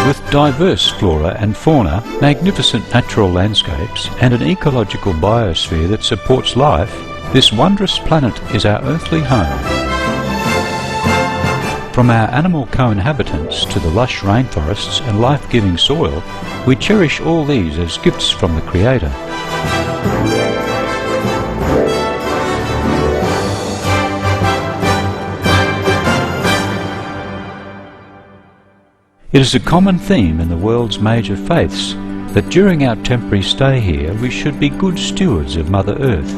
With diverse flora and fauna, magnificent natural landscapes, and an ecological biosphere that supports life, this wondrous planet is our earthly home. From our animal co-inhabitants to the lush rainforests and life-giving soil, we cherish all these as gifts from the Creator. It is a common theme in the world's major faiths that during our temporary stay here we should be good stewards of Mother Earth.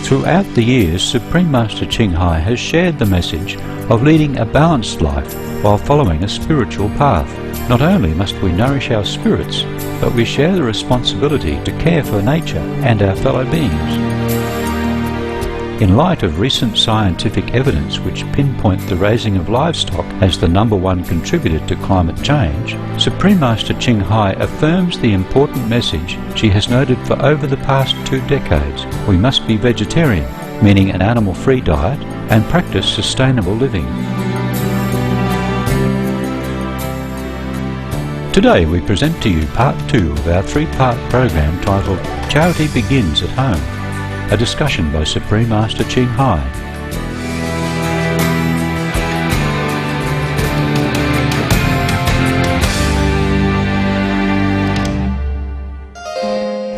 Throughout the years, Supreme Master Ching Hai has shared the message of leading a balanced life while following a spiritual path. Not only must we nourish our spirits, but we share the responsibility to care for nature and our fellow beings. In light of recent scientific evidence which pinpoint the raising of livestock as the #1 contributor to climate change, Supreme Master Ching Hai affirms the important message she has noted for over the past 2 decades. We must be vegetarian, meaning an animal-free diet, and practice sustainable living. Today we present to you part 2 of our 3-part program titled Charity Begins at Home, a discussion by Supreme Master Ching Hai.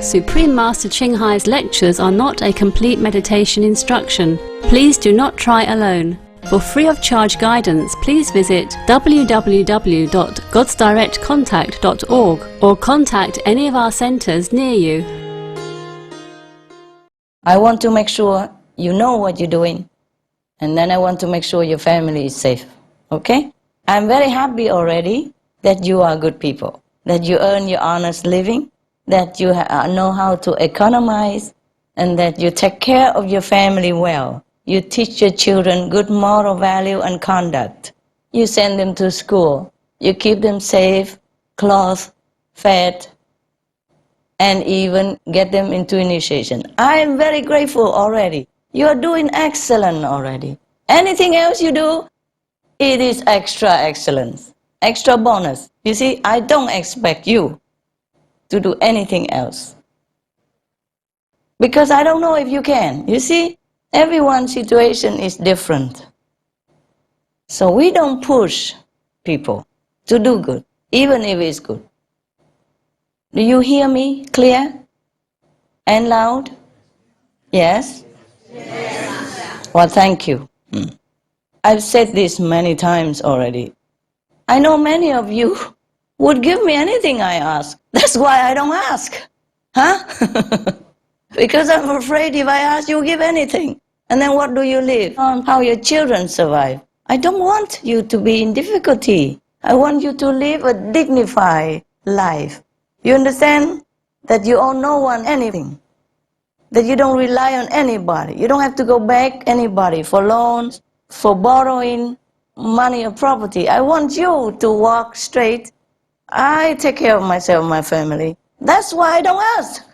Supreme Master Ching Hai's lectures are not a complete meditation instruction. Please do not try alone. For free of charge guidance, please visit www.godsdirectcontact.org or contact any of our centers near you. I want to make sure you know what you're doing, and then I want to make sure your family is safe, okay? I'm very happy already that you are good people, that you earn your honest living, that you know how to economize, and that you take care of your family well. You teach your children good moral value and conduct. You send them to school. You keep them safe, clothed, fed, and even get them into initiation. I am very grateful already. You are doing excellent already. Anything else you do, it is extra excellence, extra bonus. You see, I don't expect you to do anything else, because I don't know if you can. You see, everyone's situation is different. So we don't push people to do good, even if it's good. Do you hear me clear and loud? Yes? Yes. Well, thank you. I've said this many times already. I know many of you would give me anything I ask. That's why I don't ask. Huh? Because I'm afraid if I ask, you'll give anything. And then what do you live on? How your children survive. I don't want you to be in difficulty. I want you to live a dignified life. You understand that you owe no one anything, that you don't rely on anybody. You don't have to go back anybody for loans, for borrowing money or property. I want you to walk straight. I take care of myself and my family. That's why I don't ask.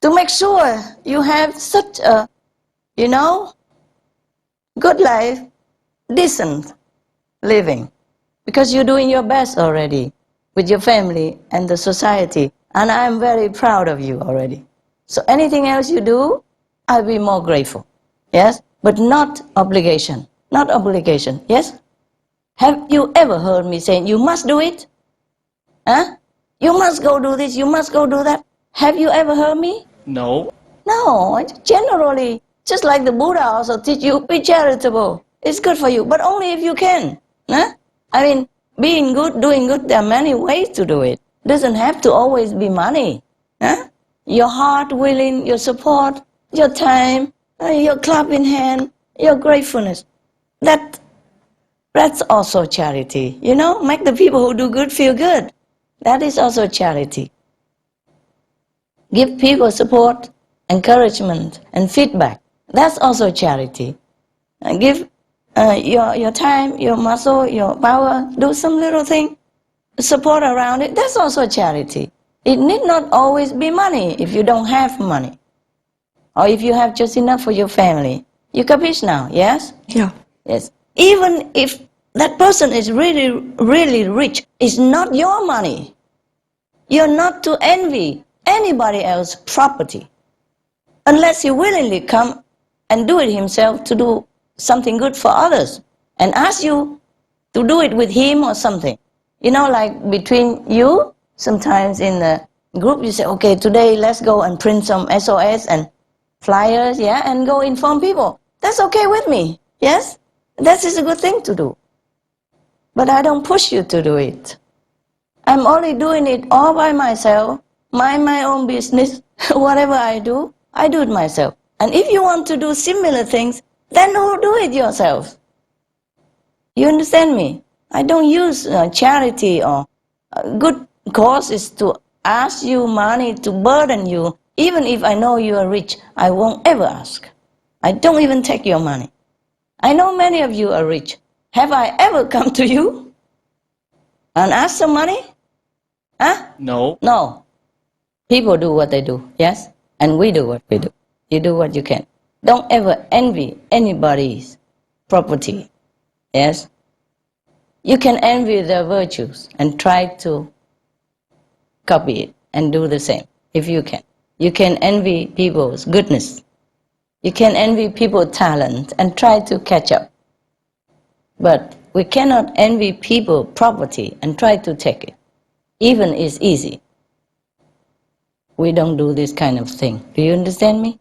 To make sure you have such a, good life, decent living, because you're doing your best already with your family and the society, and I'm very proud of you already. So anything else you do, I'll be more grateful, yes? But not obligation, not obligation, yes? Have you ever heard me saying, you must do it? Huh? You must go do this, you must go do that. Have you ever heard me? No. No, generally, just like the Buddha also teach you, be charitable. It's good for you, but only if you can. Huh? I mean, being good, doing good, there are many ways to do it. It doesn't have to always be money. Huh? Your heart willing, your support, your time, your clap in hand, your gratefulness. That's also charity. Make the people who do good feel good. That is also charity. Give people support, encouragement, and feedback. That's also charity. And give your time, your muscle, your power, do some little thing, support around it. That's also charity. It need not always be money if you don't have money, or if you have just enough for your family. You capiche now, yes? Yeah. Yes. Even if that person is really, really rich. It's not your money. You're not to envy anybody else's property unless he willingly come and do it himself to do something good for others and ask you to do it with him or something. You know, like between you, sometimes in the group you say, okay, today let's go and print some SOS and flyers, yeah, and go inform people. That's okay with me, yes? That is a good thing to do. But I don't push you to do it. I'm only doing it all by myself, mind my own business. Whatever I do it myself. And if you want to do similar things, then do it yourself. You understand me? I don't use charity or good causes to ask you money to burden you. Even if I know you are rich, I won't ever ask. I don't even take your money. I know many of you are rich. Have I ever come to you and asked some money? Huh? No. No. People do what they do, yes? And we do what we do. You do what you can. Don't ever envy anybody's property, yes? You can envy their virtues and try to copy it and do the same, if you can. You can envy people's goodness. You can envy people's talent and try to catch up. But we cannot envy people's property and try to take it. Even it's easy. We don't do this kind of thing. Do you understand me?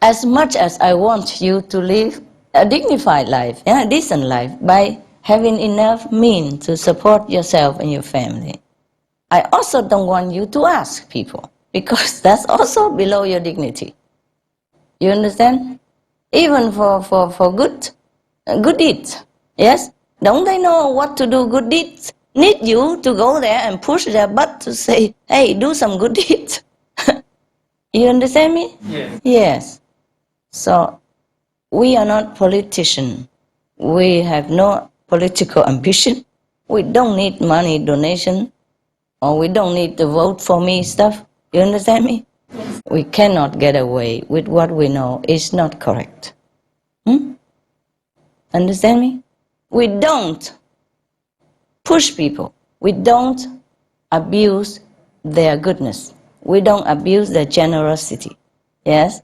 As much as I want you to live a dignified life, a decent life, by having enough means to support yourself and your family, I also don't want you to ask people, because that's also below your dignity. You understand? Even for good deeds, yes? Don't they know what to do good deeds? Need you to go there and push their butt to say, hey, do some good deeds. You understand me? Yes. Yes. So, we are not politicians. We have no political ambition. We don't need money donation, or we don't need the vote for me stuff. You understand me? Yes. We cannot get away with what we know is not correct. Understand me? We don't push people. We don't abuse their goodness. We don't abuse their generosity. Yes?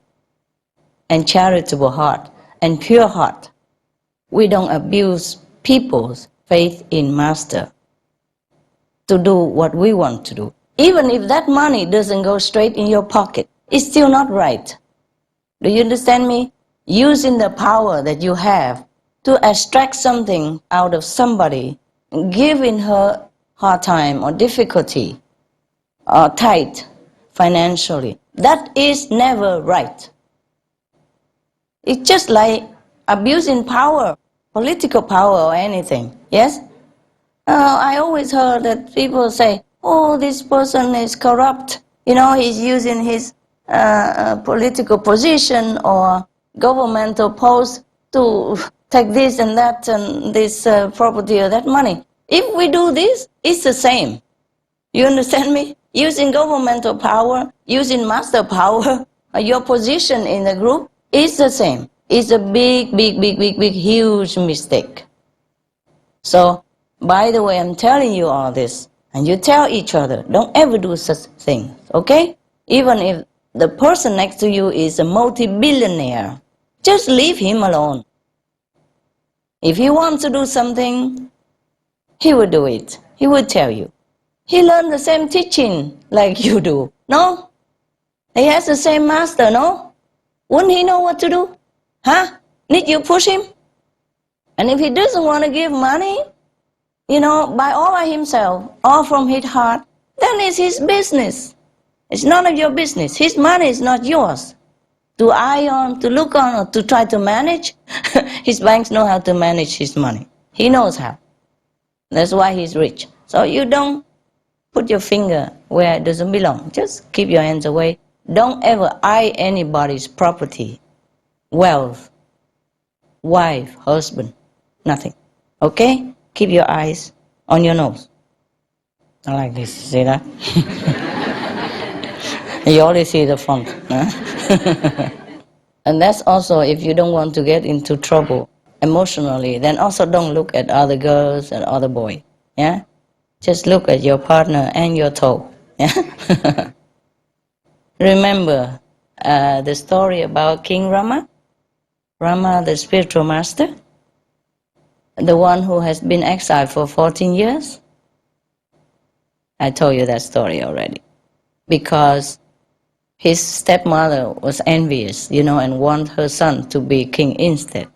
And charitable heart and pure heart. We don't abuse people's faith in Master to do what we want to do. Even if that money doesn't go straight in your pocket, it's still not right. Do you understand me? Using the power that you have to extract something out of somebody, giving her hard time or difficulty or tight financially, that is never right. It's just like abusing power, political power or anything, yes? I always heard that people say, oh, this person is corrupt. You know, he's using his political position or governmental post to take this and that and this property or that money. If we do this, it's the same. You understand me? Using governmental power, using master power, your position in the group is the same. It's a big, huge mistake. So, by the way, I'm telling you all this, and you tell each other, don't ever do such things, okay? Even if the person next to you is a multi-billionaire, just leave him alone. If he wants to do something, he will do it. He will tell you. He learned the same teaching like you do, no? He has the same master, no? Wouldn't he know what to do? Huh? Need you push him? And if he doesn't want to give money, you know, all by himself, all from his heart, then it's his business. It's none of your business. His money is not yours to eye on, to look on, or to try to manage. His banks know how to manage his money. He knows how. That's why he's rich. So you don't put your finger where it doesn't belong. Just keep your hands away. Don't ever eye anybody's property, wealth, wife, husband, nothing. Okay? Keep your eyes on your nose. I like this. See that? You only see the front. Huh? And that's also if you don't want to get into trouble emotionally, then also don't look at other girls and other boys. Yeah? Just look at your partner and your toe. Yeah? Remember the story about King Rama? Rama, the spiritual master? The one who has been exiled for 14 years? I told you that story already. Because his stepmother was envious, and wanted her son to be king instead.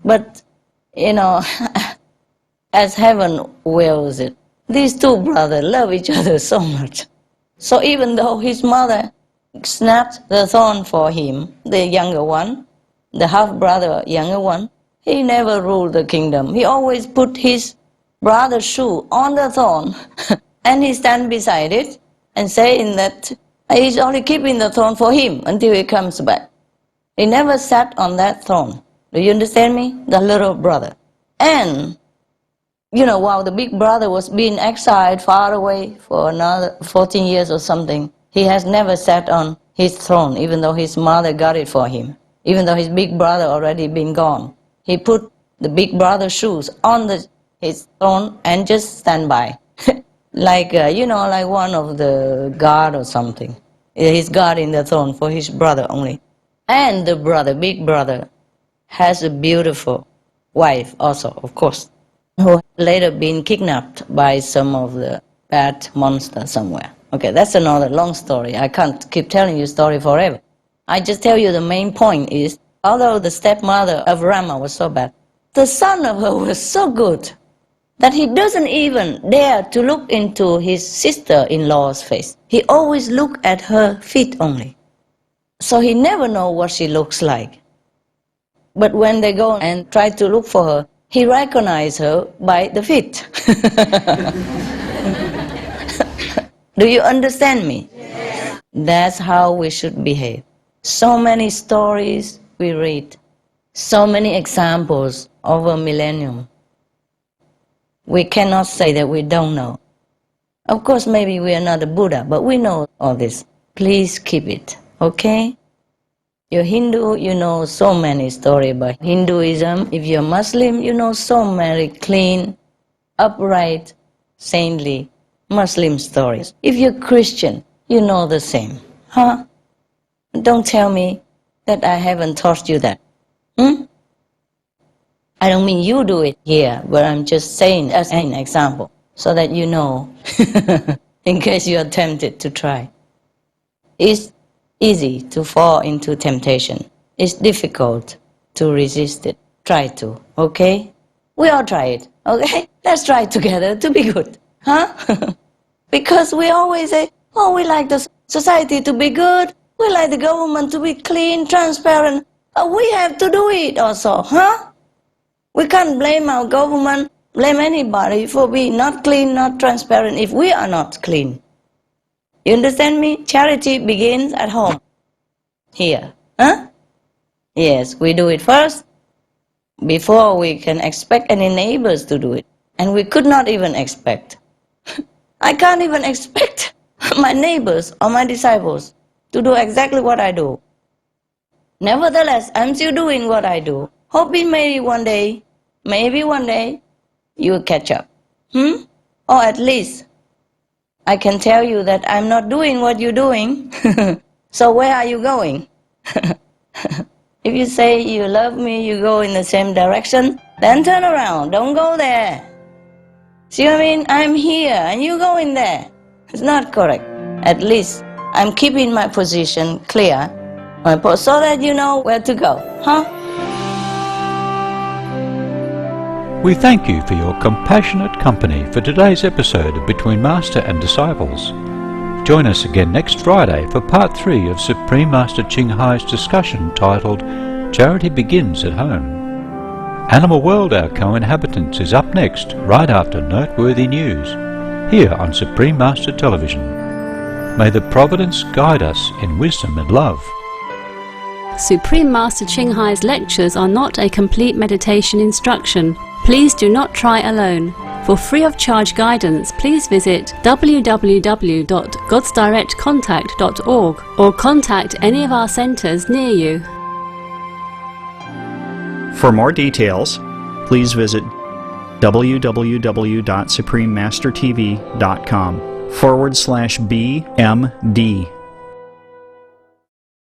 But, as heaven wills it, these two brothers love each other so much. So even though his mother snapped the throne for him, the younger one, the half-brother younger one, he never ruled the kingdom. He always put his brother's shoe on the throne and he stand beside it and saying that he's only keeping the throne for him until he comes back. He never sat on that throne. Do you understand me? The little brother. And, while the big brother was being exiled far away for another 14 years or something, he has never sat on his throne, even though his mother got it for him. Even though his big brother already been gone. He put the big brother's shoes on his throne and just stand by. like one of the guard or something. He's guarding the throne for his brother only. And the brother, big brother, has a beautiful wife also, of course, who later been kidnapped by some of the bad monsters somewhere. Okay, that's another long story. I can't keep telling you story forever. I just tell you the main point is, although the stepmother of Rama was so bad, the son of her was so good that he doesn't even dare to look into his sister-in-law's face. He always look at her feet only. So he never know what she looks like. But when they go and try to look for her, he recognize her by the feet. Do you understand me? Yes. That's how we should behave. So many stories we read, so many examples over millennium. We cannot say that we don't know. Of course, maybe we are not a Buddha, but we know all this. Please keep it, okay? You're Hindu, you know so many stories about Hinduism. If you're Muslim, you know so many clean, upright, saintly Muslim stories. If you're Christian, you know the same. Huh? Don't tell me that I haven't taught you that. I don't mean you do it here, but I'm just saying as an example, so that you know, in case you are tempted to try. It's easy to fall into temptation. It's difficult to resist it. Try to, okay? We all try it, okay? Let's try together to be good, huh? Because we always say, oh, we like the society to be good, we like the government to be clean, transparent. We have to do it also, huh? We can't blame our government, blame anybody for being not clean, not transparent if we are not clean. You understand me? Charity begins at home. Here. Huh? Yes, we do it first before we can expect any neighbors to do it. And we could not even expect. I can't even expect my neighbors or my disciples to do exactly what I do. Nevertheless, I'm still doing what I do. Hoping maybe one day, you will catch up. Or at least, I can tell you that I'm not doing what you're doing. So where are you going? If you say you love me, you go in the same direction, then turn around, don't go there. See what I mean? I'm here and you go in there. It's not correct. At least I'm keeping my position clear, so that you know where to go. Huh? We thank you for your compassionate company for today's episode of Between Master and Disciples. Join us again next Friday for part 3 of Supreme Master Ching Hai's discussion titled Charity Begins at Home. Animal World, Our Co-Inhabitants is up next, right after Noteworthy News, here on Supreme Master Television. May the Providence guide us in wisdom and love. Supreme Master Ching Hai's lectures are not a complete meditation instruction. Please do not try alone. For free of charge guidance, please visit www.godsdirectcontact.org or contact any of our centers near you. For more details, please visit www.suprememastertv.com/BMD.